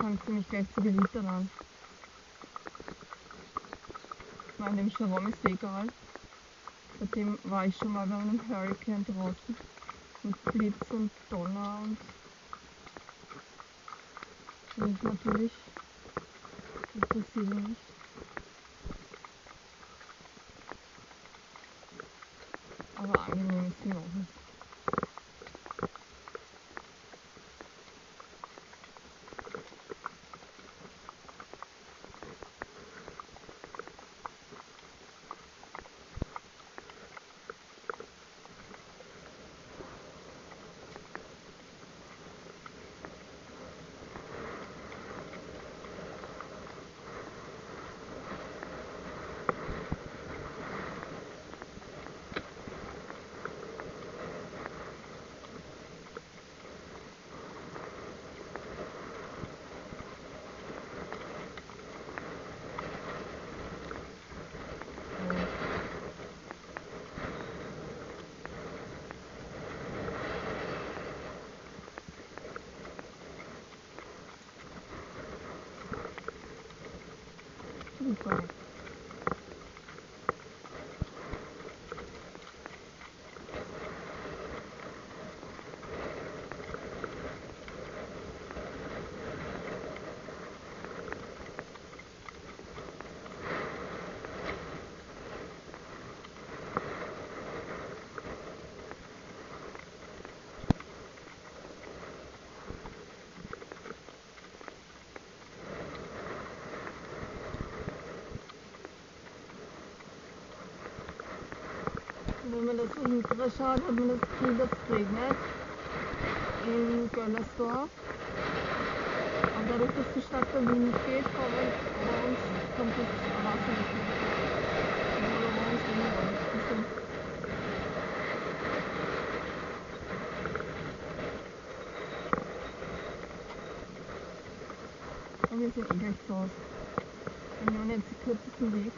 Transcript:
fängt es nämlich gleich zu gewittern an. Nein, dem Jerome ist egal. Bei dem war ich schon mal bei einem Hurricane draußen. Mit Blitz und Donner und ich natürlich. Das passiert ihm nicht. Aber angenehm ist sie auch nicht. Super. Wenn man das von hinten schaut, hat man das Gefühl, dass es regnet in Göllersdorf. Und dadurch, dass so stark der Wind geht, vor uns kommt das Wasser nicht mehr. Obwohl wir uns nicht. Und wir sind eh gleich zu Hause. Wir haben jetzt den kürzesten Weg.